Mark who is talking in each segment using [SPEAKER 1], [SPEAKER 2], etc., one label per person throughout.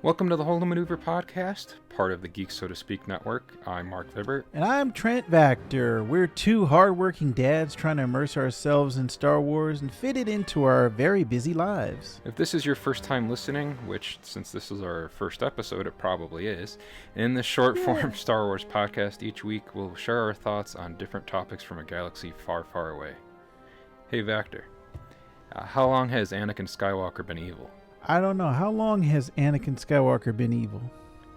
[SPEAKER 1] Welcome to the Holdo Maneuver podcast, part of the Geek So to Speak network. I'm Marc Vibbert.
[SPEAKER 2] And I'm Trent, Vactor. We're two hardworking dads trying to immerse ourselves in Star Wars and fit it into our very busy lives.
[SPEAKER 1] If this is your first time listening, which since this is our first episode, it probably is, in this short form Star Wars podcast each week, we'll share our thoughts on different topics from a galaxy far, far away. Hey Vactor, how long has Anakin Skywalker been evil?
[SPEAKER 2] I don't know. How long has Anakin Skywalker been evil?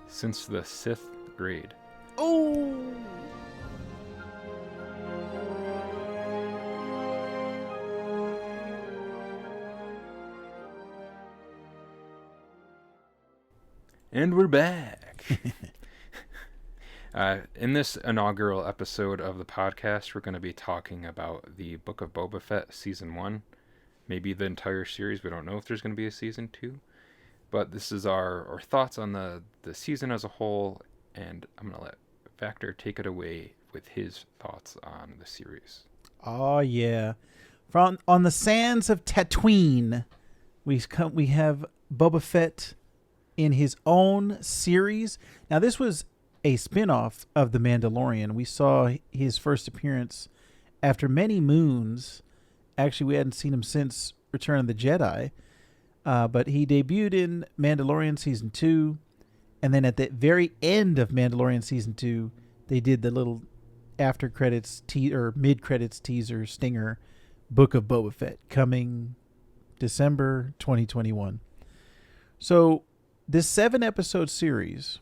[SPEAKER 1] Since the Sixth grade.
[SPEAKER 2] Oh!
[SPEAKER 1] And we're back. In this inaugural episode of the podcast, we're going to be talking about the Book of Boba Fett Season 1. Maybe the entire series. We don't know if there's going to be a Season 2. But this is our thoughts on the season as a whole. And I'm going to let Vactor take it away with his thoughts on the series.
[SPEAKER 2] Oh, yeah. On the sands of Tatooine, we have Boba Fett in his own series. Now, this was a spin-off of The Mandalorian. We saw his first appearance after many moons. Actually, we hadn't seen him since Return of the Jedi. But he debuted in Mandalorian Season 2. And then at the very end of Mandalorian Season 2, they did the little after-credits or mid-credits teaser stinger, Book of Boba Fett, coming December 2021. So this 7-episode series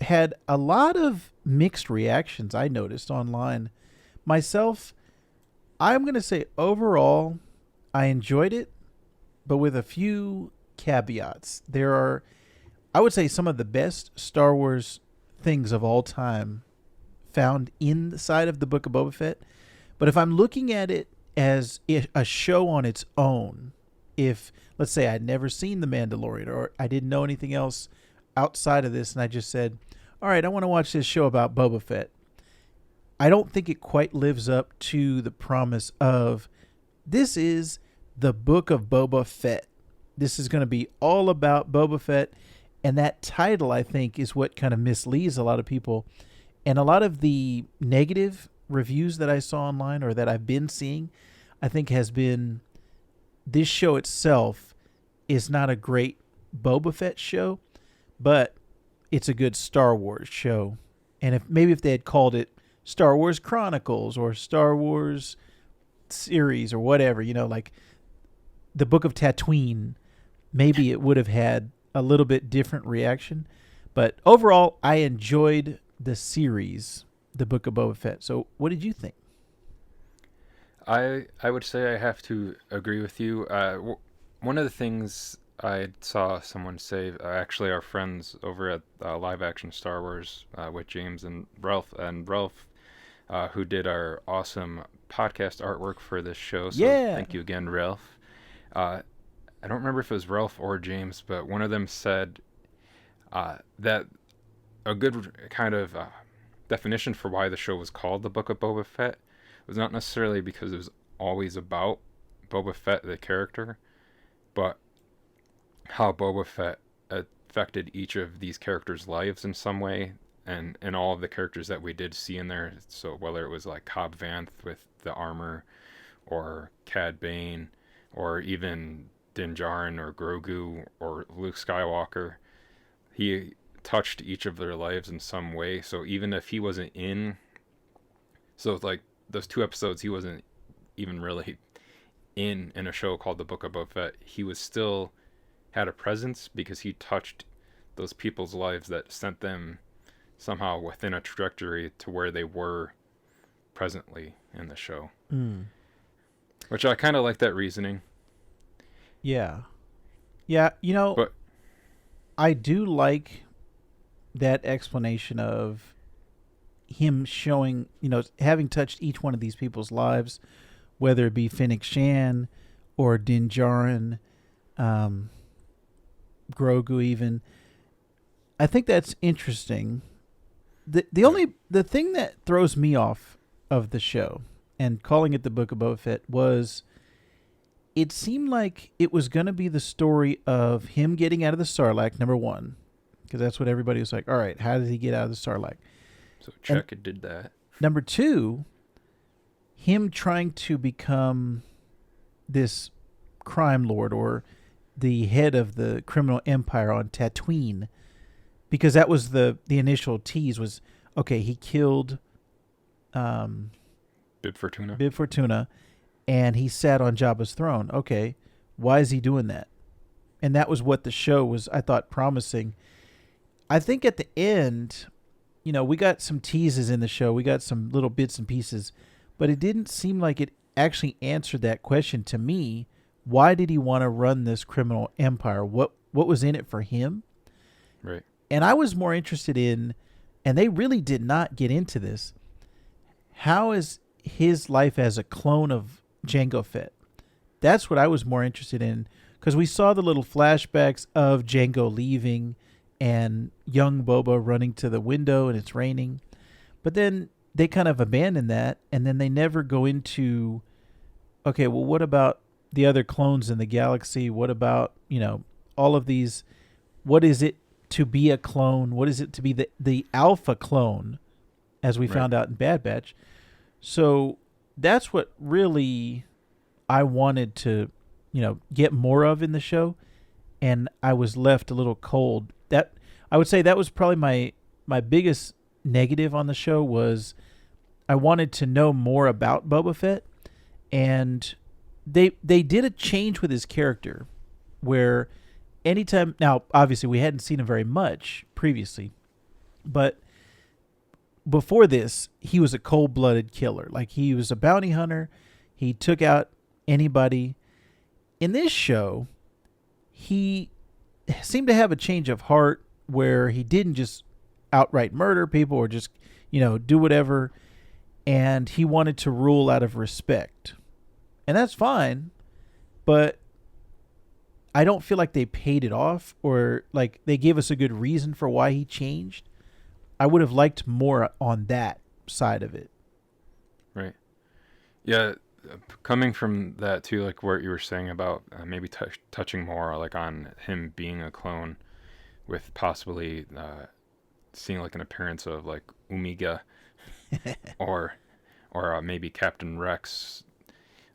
[SPEAKER 2] had a lot of mixed reactions, I noticed online. Myself, I'm going to say overall, I enjoyed it, but with a few caveats. There are, I would say, some of the best Star Wars things of all time found inside of the Book of Boba Fett. But if I'm looking at it as a show on its own, if, let's say, I'd never seen The Mandalorian or I didn't know anything else outside of this and I just said, all right, I want to watch this show about Boba Fett, I don't think it quite lives up to the promise of this is the Book of Boba Fett. This is going to be all about Boba Fett. And that title, I think, is what kind of misleads a lot of people. And a lot of the negative reviews that I saw online or that I've been seeing, I think has been this show itself is not a great Boba Fett show, but it's a good Star Wars show. And if they had called it Star Wars Chronicles or Star Wars series or whatever, like the Book of Tatooine, maybe it would have had a little bit different reaction. But overall, I enjoyed the series, the Book of Boba Fett. So what did you think?
[SPEAKER 1] I would say I have to agree with you. One of the things I saw someone say, actually our friends over at Live Action Star Wars with James and Ralph, who did our awesome podcast artwork for this show. So Thank you again, Ralph. I don't remember if it was Ralph or James, but one of them said that a good kind of definition for why the show was called the Book of Boba Fett was not necessarily because it was always about Boba Fett, the character, but how Boba Fett affected each of these characters' lives in some way, and all of the characters that we did see in there. So whether it was like Cobb Vanth with the armor, or Cad Bane, or even Din Djarin or Grogu or Luke Skywalker, he touched each of their lives in some way. So even if he wasn't in, so like those 2 episodes, he wasn't even really in a show called The Book of Boba Fett, he was still had a presence because he touched those people's lives that sent them somehow within a trajectory to where they were presently in the show. Which I kind of like that reasoning.
[SPEAKER 2] Yeah, but I do like that explanation of him showing, having touched each one of these people's lives, whether it be Fennec Shan or Din Djarin, Grogu even. I think that's interesting. The thing that throws me off of the show and calling it the Book of Boba Fett was it seemed like it was going to be the story of him getting out of the Sarlacc, number one, because that's what everybody was like, all right, how did he get out of the Sarlacc?
[SPEAKER 1] So check, it did that.
[SPEAKER 2] Number two, him trying to become this crime lord or the head of the criminal empire on Tatooine, because that was the initial tease was, okay, he killed
[SPEAKER 1] Bib Fortuna.
[SPEAKER 2] Bib Fortuna, and he sat on Jabba's throne. Okay, why is he doing that? And that was what the show was, I thought, promising. I think at the end, we got some teases in the show. We got some little bits and pieces, but it didn't seem like it actually answered that question to me. Why did he want to run this criminal empire? What was in it for him?
[SPEAKER 1] Right.
[SPEAKER 2] And I was more interested in, and they really did not get into this, how is his life as a clone of Jango Fett? That's what I was more interested in, because we saw the little flashbacks of Jango leaving and young Boba running to the window and it's raining. But then they kind of abandon that, and then they never go into, okay, well, what about the other clones in the galaxy? What about, all of these? What is it to be a clone? What is it to be the alpha clone, as we found out in Bad Batch? So that's what really I wanted to, get more of in the show, and I was left a little cold. That I would say that was probably my biggest negative on the show was I wanted to know more about Boba Fett, and they did a change with his character where anytime, now obviously we hadn't seen him very much previously, but before this he was a cold-blooded killer. Like, he was a bounty hunter, he took out anybody. In this show, he seemed to have a change of heart where he didn't just outright murder people or just do whatever, and he wanted to rule out of respect. And that's fine, but I don't feel like they paid it off or like they gave us a good reason for why he changed. I would have liked more on that side of it.
[SPEAKER 1] Right. Yeah, coming from that too, like what you were saying about maybe touching more like on him being a clone with possibly seeing like an appearance of like Omega or maybe Captain Rex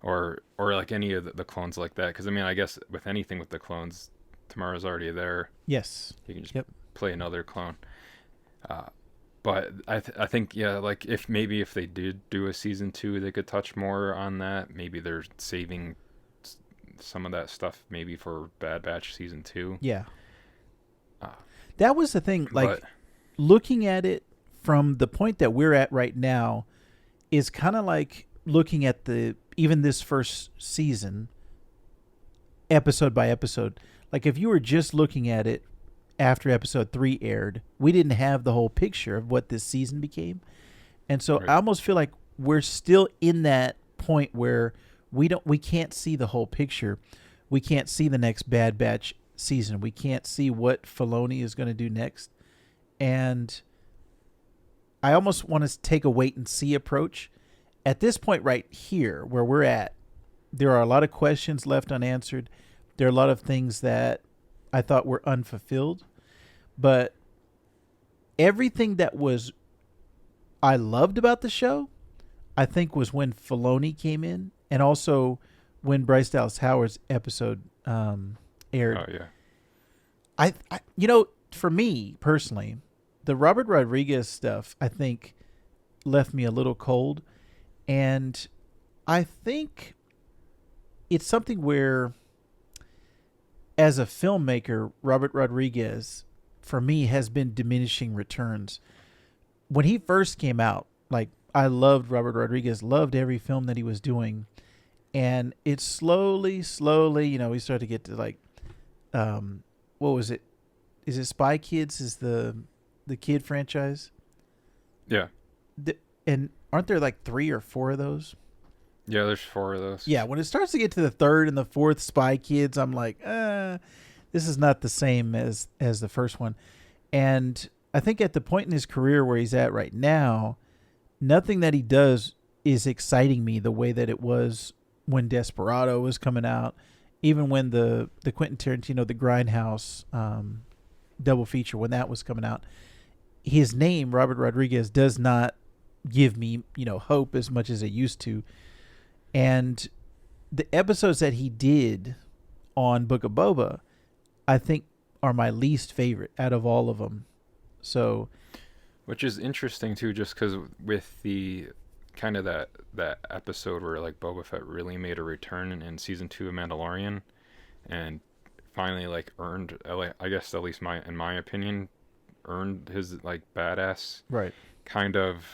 [SPEAKER 1] or like any of the clones like that. Because I guess with anything with the clones, Tamara's already there.
[SPEAKER 2] Yes.
[SPEAKER 1] You can just play another clone. But I think, yeah, like if they did do a season 2, they could touch more on that. Maybe they're saving some of that stuff maybe for Bad Batch season 2.
[SPEAKER 2] Yeah. That was the thing. Like, looking at it from the point that we're at right now is kind of like looking at even this first season, episode by episode. Like, if you were just looking at it after episode 3 aired, we didn't have the whole picture of what this season became. And so I almost feel like we're still in that point where we can't see the whole picture. We can't see the next Bad Batch season. We can't see what Filoni is going to do next. And I almost want to take a wait and see approach. At this point right here where we're at, there are a lot of questions left unanswered. There are a lot of things that I thought were unfulfilled. But everything that I loved about the show, I think, was when Filoni came in, and also when Bryce Dallas Howard's episode aired.
[SPEAKER 1] Oh yeah.
[SPEAKER 2] I for me personally, the Robert Rodriguez stuff, I think, left me a little cold, and I think it's something where, as a filmmaker, Robert Rodriguez, for me, has been diminishing returns. When he first came out, like, I loved Robert Rodriguez, loved every film that he was doing. And it slowly, we started to get to, like, what was it? Is it Spy Kids is the kid franchise?
[SPEAKER 1] Yeah.
[SPEAKER 2] And aren't there like 3 or 4 of those?
[SPEAKER 1] Yeah, there's 4 of those.
[SPEAKER 2] Yeah, when it starts to get to the 3rd and the 4th Spy Kids, I'm like, this is not the same as the first one. And I think at the point in his career where he's at right now, nothing that he does is exciting me the way that it was when Desperado was coming out, even when the Quentin Tarantino, the Grindhouse double feature, when that was coming out, his name, Robert Rodriguez, does not give me, hope as much as it used to. And the episodes that he did on Book of Boba, I think, are my least favorite out of all of them. So,
[SPEAKER 1] which is interesting too, just because with the kind of that episode where like Boba Fett really made a return in season 2 of Mandalorian, and finally like earned, I guess at least in my opinion, earned his like badass
[SPEAKER 2] right
[SPEAKER 1] kind of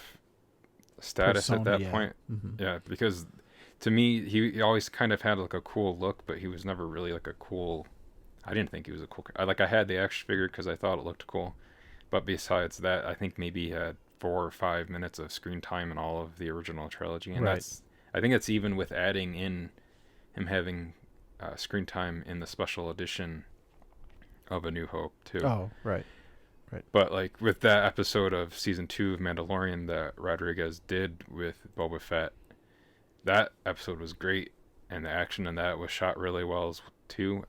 [SPEAKER 1] status
[SPEAKER 2] persona,
[SPEAKER 1] at that point.
[SPEAKER 2] Mm-hmm.
[SPEAKER 1] Yeah, because to me he always kind of had like a cool look, but he was never really like a cool. I didn't think he was a cool. I had the action figure because I thought it looked cool, but besides that, I think maybe he had 4 or 5 minutes of screen time in all of the original trilogy, and
[SPEAKER 2] right.
[SPEAKER 1] I think it's even with adding in him having screen time in the special edition of A New Hope too.
[SPEAKER 2] Oh, right.
[SPEAKER 1] But like with that episode of season 2 of Mandalorian that Rodriguez did with Boba Fett, that episode was great, and the action in that was shot really well too.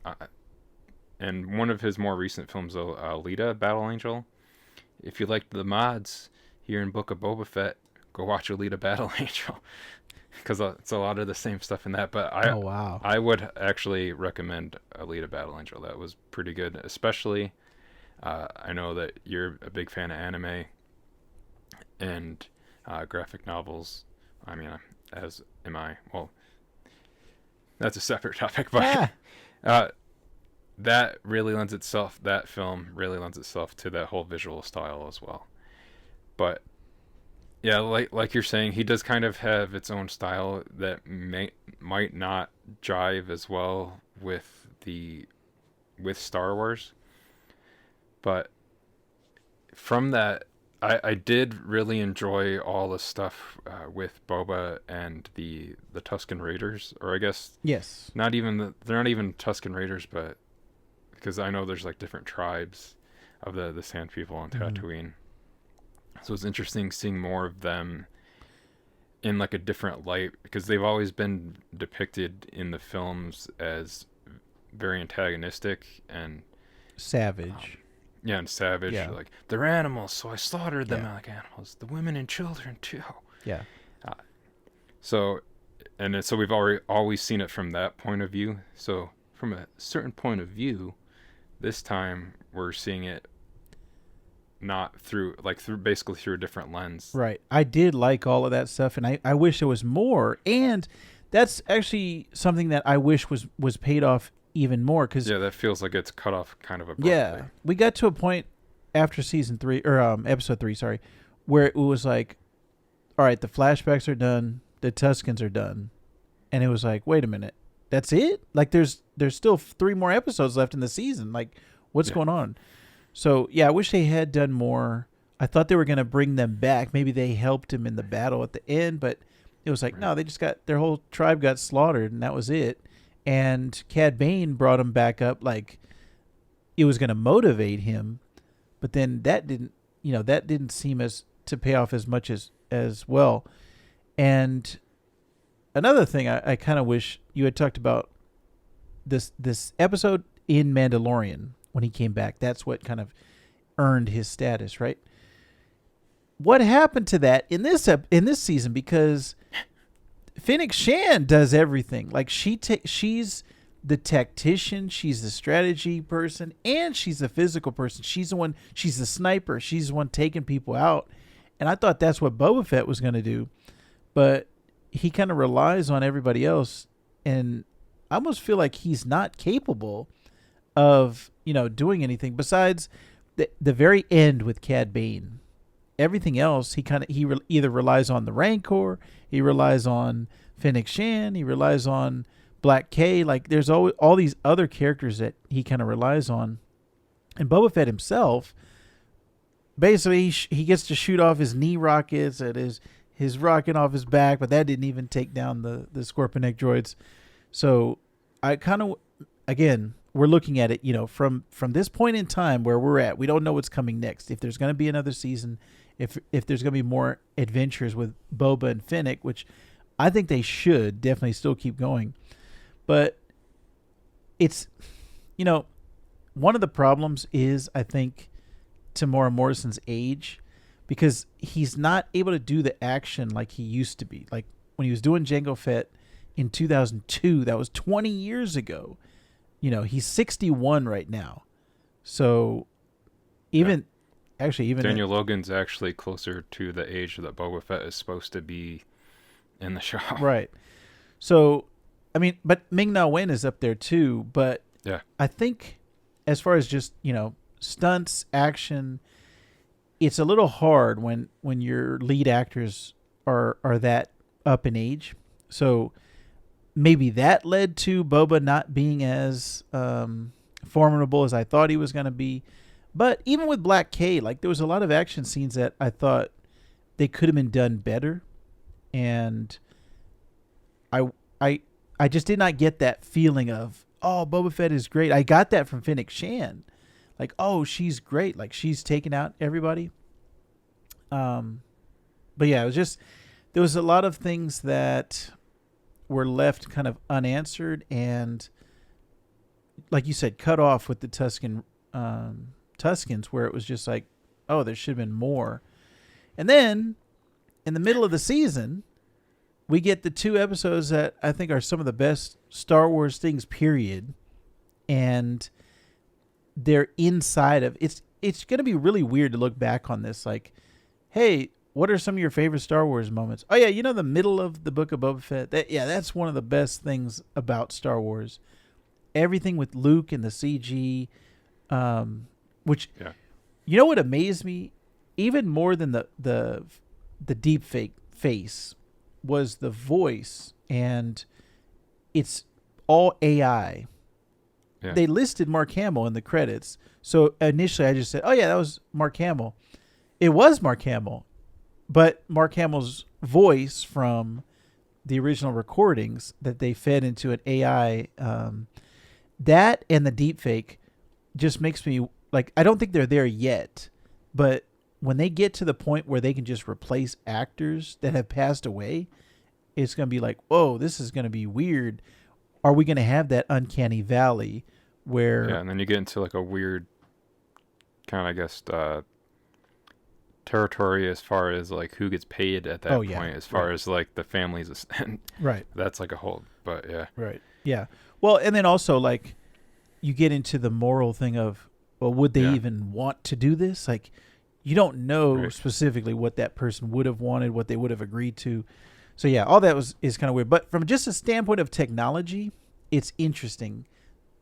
[SPEAKER 1] And one of his more recent films, though, Alita, Battle Angel. If you liked the mods here in Book of Boba Fett, go watch Alita, Battle Angel, because it's a lot of the same stuff in that. But I would actually recommend Alita, Battle Angel. That was pretty good, especially. I know that you're a big fan of anime and graphic novels. I mean, as am I. Well, that's a separate topic, but that film really lends itself to that whole visual style as well. But yeah, like you're saying, he does kind of have its own style that might not jive as well with Star Wars. But from that, I did really enjoy all the stuff with Boba and the Tusken Raiders, or I guess
[SPEAKER 2] yes,
[SPEAKER 1] they're not even Tusken Raiders, but because I know there's like different tribes of the Sand People on Tatooine, so it's interesting seeing more of them in like a different light, because they've always been depicted in the films as very antagonistic and
[SPEAKER 2] savage.
[SPEAKER 1] And savage.
[SPEAKER 2] Yeah.
[SPEAKER 1] Like, they're animals, so I slaughtered them like animals. The women and children too.
[SPEAKER 2] Yeah.
[SPEAKER 1] So we've always seen it from that point of view. So from a certain point of view, this time we're seeing it not through basically through a different lens.
[SPEAKER 2] Right. I did like all of that stuff, and I wish there was more. And that's actually something that I wish was paid off even more, because
[SPEAKER 1] that feels like it's cut off kind of abruptly.
[SPEAKER 2] Yeah, we got to a point after season 3 or episode 3, sorry, where it was like, all right, the flashbacks are done, the Tuskens are done, and it was like, wait a minute, that's it? Like there's still 3 more episodes left in the season. Like, what's going on? So yeah, I wish they had done more. I thought they were gonna bring them back. Maybe they helped him in the battle at the end, but it was like, no, they just got their whole tribe got slaughtered, and that was it. And Cad Bane brought him back up like it was going to motivate him, but then that didn't seem as to pay off as much as well. And another thing I kind of wish you had talked about this episode in Mandalorian when he came back. That's what kind of earned his status, right? What happened to that in this season? Because Fennec Shand does everything. Like she's the tactician, she's the strategy person, and she's the physical person. She's the sniper. She's the one taking people out. And I thought that's what Boba Fett was going to do, but he kind of relies on everybody else, and I almost feel like he's not capable of doing anything besides the very end with Cad Bane. Everything else, he either relies on the Rancor, he relies on Fennec Shand, he relies on Black K. Like there's all these other characters that he kind of relies on, and Boba Fett himself, basically he gets to shoot off his knee rockets at his rocket off his back, but that didn't even take down the Scorpion Neck droids. So I kind of, again, we're looking at it, from this point in time where we're at. We don't know what's coming next. If there's going to be another season, if there's going to be more adventures with Boba and Fennec, which I think they should definitely still keep going. But it's, one of the problems is, I think, Tamora Morrison's age, because he's not able to do the action like he used to be. Like when he was doing Jango Fett in 2002, that was 20 years ago. He's 61 right now. So even
[SPEAKER 1] Daniel Logan's actually closer to the age that Boba Fett is supposed to be in the show.
[SPEAKER 2] Right. So, but Ming-Na Wen is up there too. But
[SPEAKER 1] yeah,
[SPEAKER 2] I think as far as just, stunts, action, it's a little hard when your lead actors are that up in age. So maybe that led to Boba not being as formidable as I thought he was going to be. But even with Black K, like there was a lot of action scenes that I thought they could have been done better. And I just did not get that feeling of, oh, Boba Fett is great. I got that from Fennec Shan. Like, oh, she's great. Like she's taking out everybody. But yeah, it was just, there was a lot of things that were left kind of unanswered and, like you said, cut off with the Tuskens, where it was just like, oh, there should have been more. And then in the middle of the season, we get the 2 episodes that I think are some of the best Star Wars things, period. And they're inside of it's going to be really weird to look back on this. Like, hey, what are some of your favorite Star Wars moments? Oh yeah, the middle of the Book of Boba Fett. That's one of the best things about Star Wars. Everything with Luke and the CG, which, what amazed me even more than the deep fake face was the voice, and it's all AI. Yeah. They listed Mark Hamill in the credits, so initially I just said, "Oh yeah, that was Mark Hamill." It was Mark Hamill, but Mark Hamill's voice from the original recordings that they fed into an AI, that and the deepfake just makes me like, I don't think they're there yet, but when they get to the point where they can just replace actors that have passed away, it's going to be like, whoa, this is going to be weird. Are we going to have that uncanny valley where...
[SPEAKER 1] Yeah, and then you get into like a weird kind of, I guess, territory as far as like who gets paid at that point, as far as like the families.
[SPEAKER 2] Right.
[SPEAKER 1] That's like a whole, but yeah.
[SPEAKER 2] Right. Yeah. Well, and then also like you get into the moral thing of, well, would they even want to do this? Like, you don't know specifically what that person would have wanted, what they would have agreed to. So yeah, all that is kind of weird. But from just a standpoint of technology, it's interesting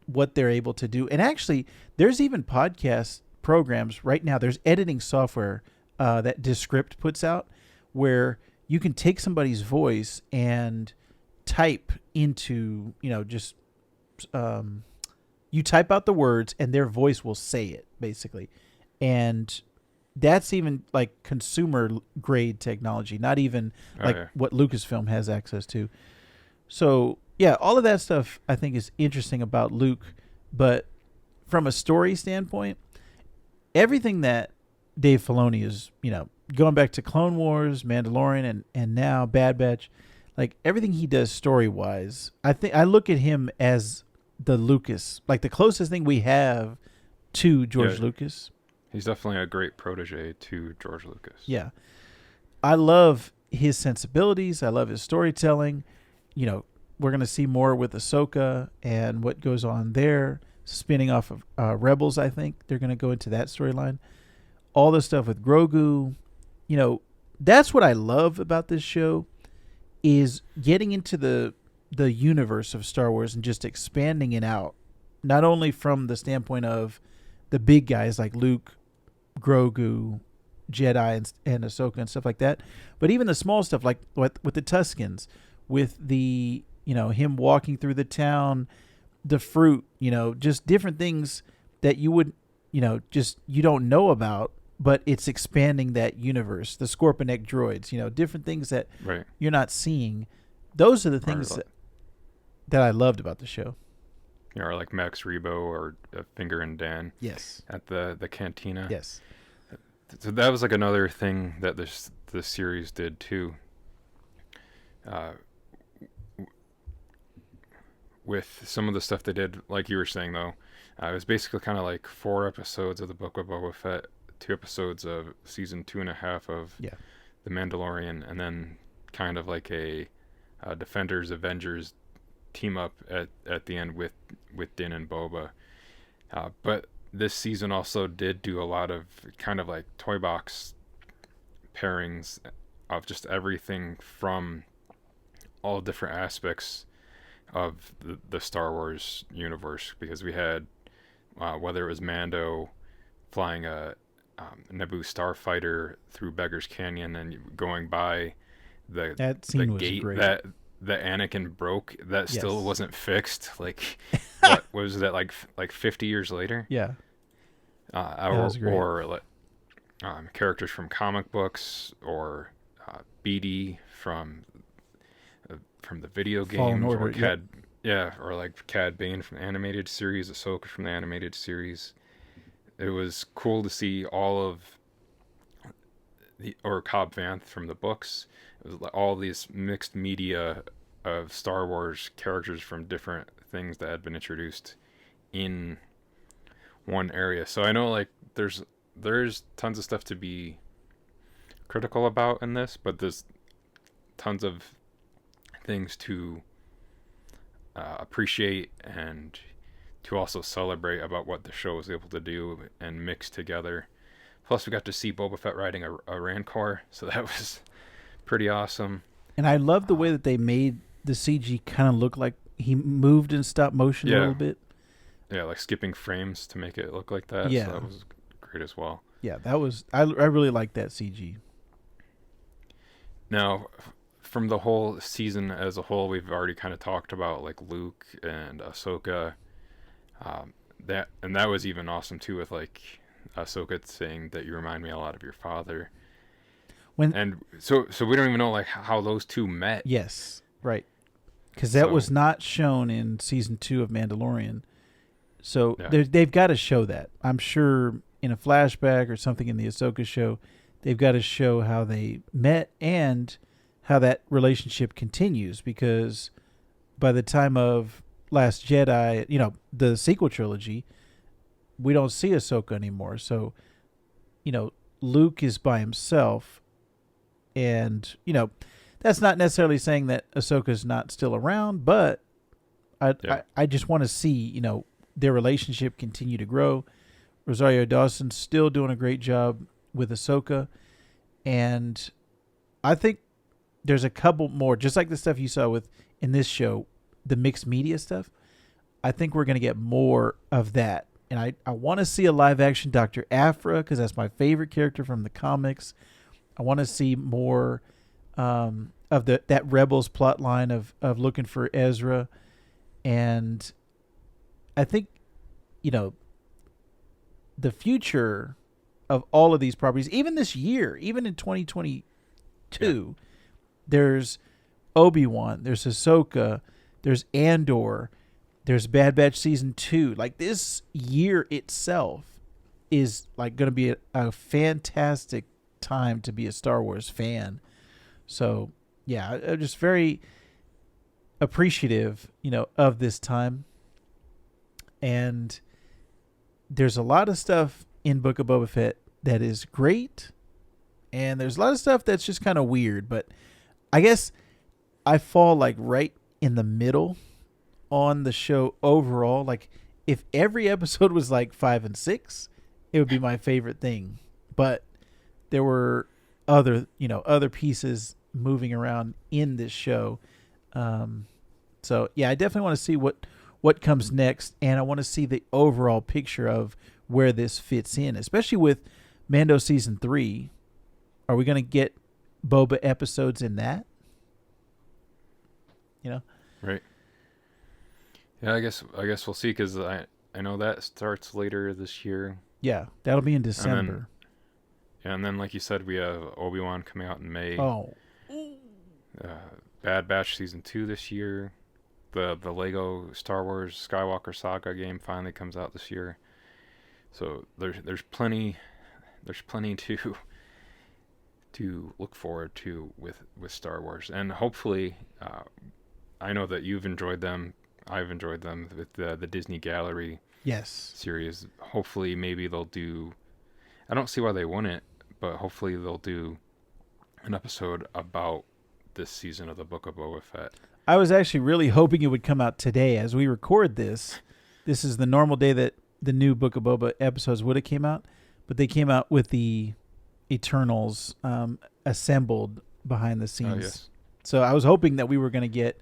[SPEAKER 2] what they're able to do. And actually, there's even podcast programs right now. There's editing software that Descript puts out where you can take somebody's voice and type into, you type out the words and their voice will say it, basically. And that's even like consumer grade technology, not even what Lucasfilm has access to. So yeah, all of that stuff I think is interesting about Luke, but from a story standpoint, everything that Dave Filoni is, going back to Clone Wars, Mandalorian, and now Bad Batch, like everything he does story wise, I think I look at him as the Lucas, like the closest thing we have to George Lucas.
[SPEAKER 1] He's definitely a great protege to George Lucas.
[SPEAKER 2] Yeah. I love his sensibilities. I love his storytelling. We're going to see more with Ahsoka and what goes on there. Spinning off of Rebels, I think. They're going to go into that storyline. All the stuff with Grogu. That's what I love about this show, is getting into the universe of Star Wars and just expanding it out. Not only from the standpoint of the big guys like Luke, Grogu, Jedi, and Ahsoka and stuff like that, but even the small stuff like with the Tuskens, with the him walking through the town, the fruit, just different things that you would you don't know about, but it's expanding that universe. The Scorpionic droids, different things that you're not seeing. Those are the things that I loved about the show.
[SPEAKER 1] Or like Max Rebo or Finger and Dan.
[SPEAKER 2] Yes.
[SPEAKER 1] At the cantina.
[SPEAKER 2] Yes.
[SPEAKER 1] So that was like another thing that this series did too. uh, with some of the stuff they did, like you were saying though, it was basically kind of like 4 episodes of the Book of Boba Fett, 2 episodes of season 2.5 of
[SPEAKER 2] Yeah.
[SPEAKER 1] the Mandalorian, and then kind of like a Defenders Avengers team up at the end with Din and Boba. But this season also did do a lot of kind of like toy box pairings of just everything from all different aspects of the Star Wars universe, because we had whether it was Mando flying a Naboo starfighter through Beggar's Canyon and going by
[SPEAKER 2] That
[SPEAKER 1] the
[SPEAKER 2] scene was
[SPEAKER 1] gate
[SPEAKER 2] great.
[SPEAKER 1] that Anakin broke that still
[SPEAKER 2] Yes.
[SPEAKER 1] wasn't fixed. Like, what was that, like 50 years later?
[SPEAKER 2] Yeah. That
[SPEAKER 1] Or,
[SPEAKER 2] was great.
[SPEAKER 1] characters from comic books, or BD from the video
[SPEAKER 2] Fallen
[SPEAKER 1] games,
[SPEAKER 2] Order,
[SPEAKER 1] or
[SPEAKER 2] yep.
[SPEAKER 1] or like Cad Bane from the animated series, Ahsoka from the animated series. It was cool to see all of or Cobb Vanth from the books. It was like all these mixed media of Star Wars characters from different things that had been introduced in one area. So I know like there's tons of stuff to be critical about in this, but there's tons of things to appreciate and to also celebrate about what the show was able to do and mix together. Plus, we got to see Boba Fett riding a Rancor, so that was pretty awesome.
[SPEAKER 2] And I love the way that they made the CG kind of look like he moved in stop motion a
[SPEAKER 1] Yeah.
[SPEAKER 2] little bit.
[SPEAKER 1] Yeah, like skipping frames to make it look like that.
[SPEAKER 2] Yeah.
[SPEAKER 1] So that was great as well.
[SPEAKER 2] Yeah, that was I really like that CG.
[SPEAKER 1] Now, from the whole season as a whole, we've already kind of talked about like Luke and Ahsoka. That was even awesome too, with like Ahsoka saying that you remind me a lot of your father. And so we don't even know like how those two met.
[SPEAKER 2] Yes, right. Because that
[SPEAKER 1] So-
[SPEAKER 2] was not shown in season 2 of Mandalorian. So
[SPEAKER 1] Yeah.
[SPEAKER 2] they've got to show that. I'm sure in a flashback or something in the Ahsoka show, they've got to show how they met and how that relationship continues. Because by the time of Last Jedi, the sequel trilogy, we don't see Ahsoka anymore. So, Luke is by himself. And, that's not necessarily saying that Ahsoka's not still around, but I just want to see, their relationship continue to grow. Rosario Dawson's still doing a great job with Ahsoka. And I think there's a couple more, just like the stuff you saw in this show, the mixed media stuff. I think we're going to get more of that. And I want to see a live action Dr. Aphra, because that's my favorite character from the comics. I want to see more of that Rebels plot line of looking for Ezra. And I think, the future of all of these properties, even this year, even in 2022, there's Obi-Wan, there's Ahsoka, there's Andor, there's Bad Batch Season 2. Like, this year itself is like going to be a fantastic time to be a Star Wars fan. So, yeah, I'm just very appreciative, of this time. And there's a lot of stuff in Book of Boba Fett that is great, and there's a lot of stuff that's just kind of weird. But I guess I fall like right in the middle on the show overall. Like, if every episode was like 5 and 6, it would be my favorite thing. But there were other pieces moving around in this show. So yeah, I definitely want to see what comes next, and I want to see the overall picture of where this fits in, especially with Mando Season 3. Are we going to get Boba episodes in that?
[SPEAKER 1] Right. Yeah, I guess we'll see, because I know that starts later this year.
[SPEAKER 2] Yeah, that'll be in December.
[SPEAKER 1] And then like you said, we have Obi-Wan coming out in May.
[SPEAKER 2] Oh,
[SPEAKER 1] Bad Batch Season 2 this year. The Lego Star Wars Skywalker Saga game finally comes out this year. So there's plenty to look forward to with Star Wars. And hopefully, I know that you've enjoyed them. I've enjoyed them with the Disney Gallery
[SPEAKER 2] Yes.
[SPEAKER 1] series. Hopefully, maybe they'll do. I don't see why they wouldn't, but hopefully they'll do an episode about this season of the Book of Boba Fett.
[SPEAKER 2] I was actually really hoping it would come out today as we record this. This is the normal day that the new Book of Boba episodes would have came out, but they came out with the Eternals assembled behind the scenes.
[SPEAKER 1] Oh, yes.
[SPEAKER 2] So I was hoping that we were going to get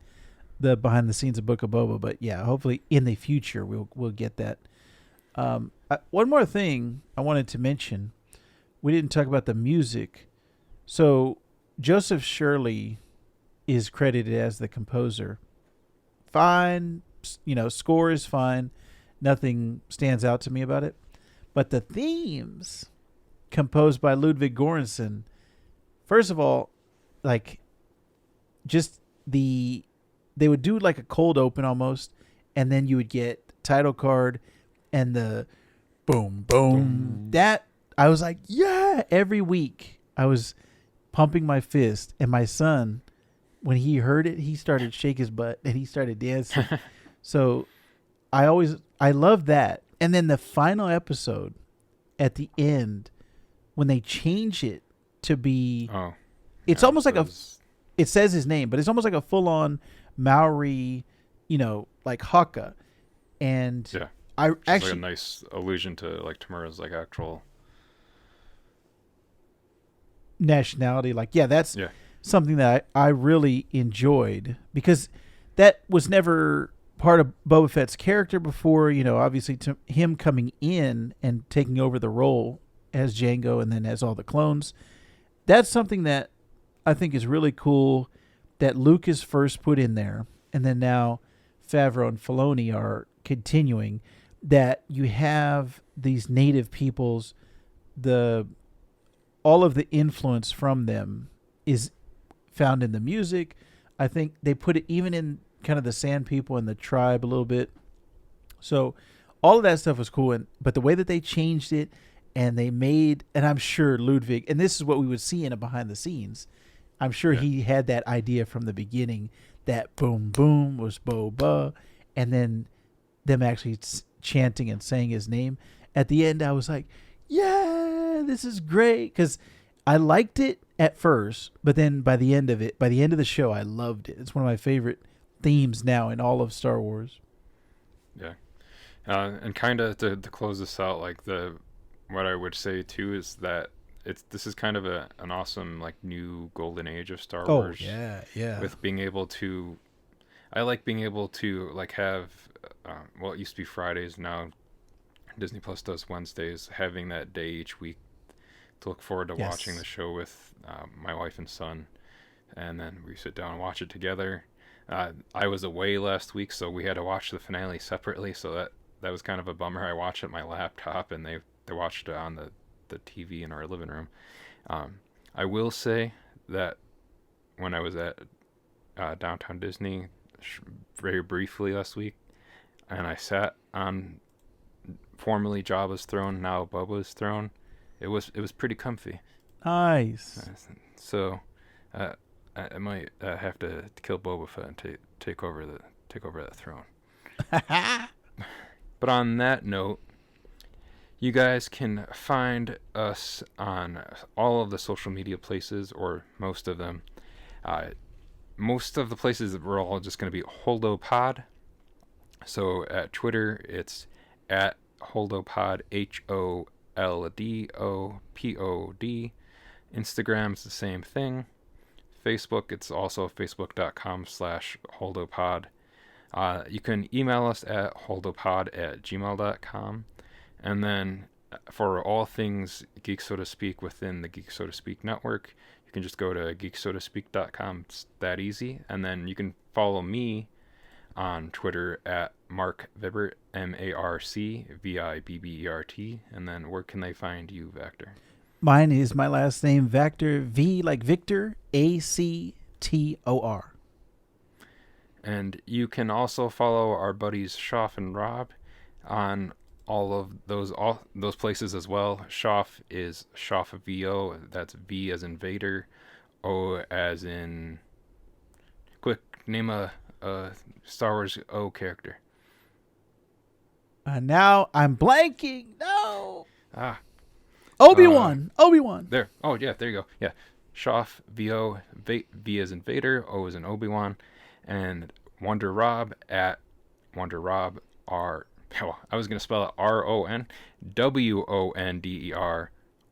[SPEAKER 2] the behind the scenes of Book of Boba, but yeah, hopefully in the future we'll get that. One more thing I wanted to mention. We didn't talk about the music. So Joseph Shirley is credited as the composer. Fine, score is fine. Nothing stands out to me about it. But the themes composed by Ludwig Göransson, first of all, like just they would do like a cold open almost, and then you would get title card and the boom, boom. That I was like, yeah, every week I was pumping my fist, and my son, when he heard it, he started to shake his butt and he started dancing. So I love that. And then the final episode at the end, when they change it to be, it's almost like it says his name, but it's almost like a full on Maori, like haka. And
[SPEAKER 1] yeah,
[SPEAKER 2] I
[SPEAKER 1] just
[SPEAKER 2] actually
[SPEAKER 1] like a nice allusion to like Tamura's like actual
[SPEAKER 2] nationality. Like, yeah, that's something that I really enjoyed, because that was never part of Boba Fett's character before. Obviously to him coming in and taking over the role as Jango and then as all the clones. That's something that I think is really cool that Lucas first put in there, and then now Favreau and Filoni are continuing, that you have these native peoples, all of the influence from them is found in the music. I think they put it even in kind of the Sand People and the tribe a little bit. So all of that stuff was cool. But the way that they changed it, and they made, and I'm sure Ludwig, and this is what we would see in a behind the scenes, I'm sure he had that idea from the beginning, that boom, boom was Boba, and then them actually chanting and saying his name. At the end, I was like, yeah, this is great, because I liked it at first, but then by the end of the show, I loved it. It's one of my favorite themes now in all of Star Wars.
[SPEAKER 1] Yeah. And kind of to close this out, like what I would say too is that this is kind of an awesome like new golden age of Star Wars.
[SPEAKER 2] Oh yeah.
[SPEAKER 1] With being able to, I like being able to like have, it used to be Fridays, now Disney Plus does Wednesdays, having that day each week to look forward to watching the show with my wife and son, and then we sit down and watch it together. I was away last week, so we had to watch the finale separately, so that was kind of a bummer. I watched it on my laptop, and they watched it on the TV in our living room. I will say that when I was at Downtown Disney very briefly last week, and I sat on formerly Jabba's throne, now Boba's throne, it was pretty comfy.
[SPEAKER 2] Nice.
[SPEAKER 1] So I might have to kill Boba Fett and take over that throne. But on that note, you guys can find us on all of the social media places, or most of them. Most of the places we're all just going to be HoldoPod. So at Twitter, it's at HoldoPod, HOLDOPOD. Instagram's the same thing. Facebook, it's also facebook.com/HoldoPod. You can email us at holdopod@gmail.com. And then for all things Geek So to Speak within the Geek So to Speak network, you can just go to geeksotospeak.com. It's that easy. And then you can follow me on Twitter at Marc Vibbert, MarcVibbert. And then where can they find you, Vactor?
[SPEAKER 2] Mine is my last name, Vactor, V like Victor, ACTOR.
[SPEAKER 1] And you can also follow our buddies Shoff and Rob on all those places as well. Shoff is Shoff VO. That's V as in Vader, O as in quick name a Star Wars O character.
[SPEAKER 2] Now I'm blanking. No.
[SPEAKER 1] Ah,
[SPEAKER 2] Obi-Wan. Obi-Wan.
[SPEAKER 1] there. Oh yeah, there you go. Yeah, Shoff VO. V as in Vader. O as in Obi-Wan, and Wonder Rob at Wonder Rob R. Oh, I was gonna spell it RONWONDER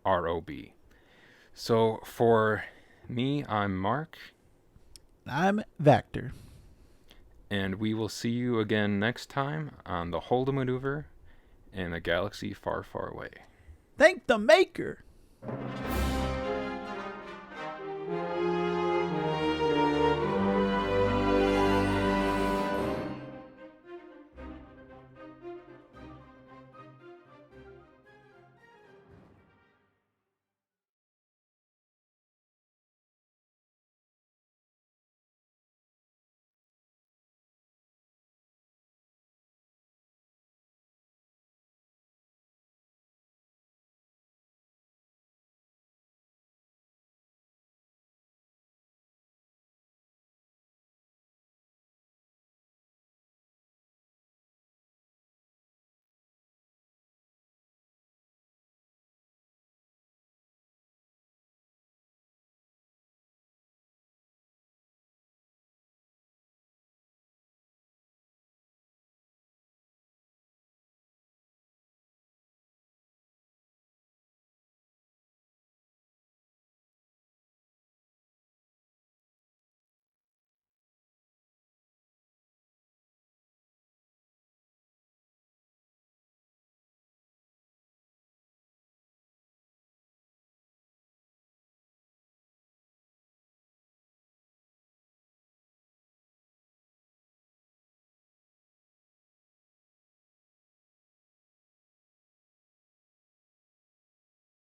[SPEAKER 1] ROB. So for me, I'm Mark,
[SPEAKER 2] I'm Vactor.
[SPEAKER 1] and we will see you again next time on the Holdo Maneuver in a galaxy far, far away.
[SPEAKER 2] Thank the maker.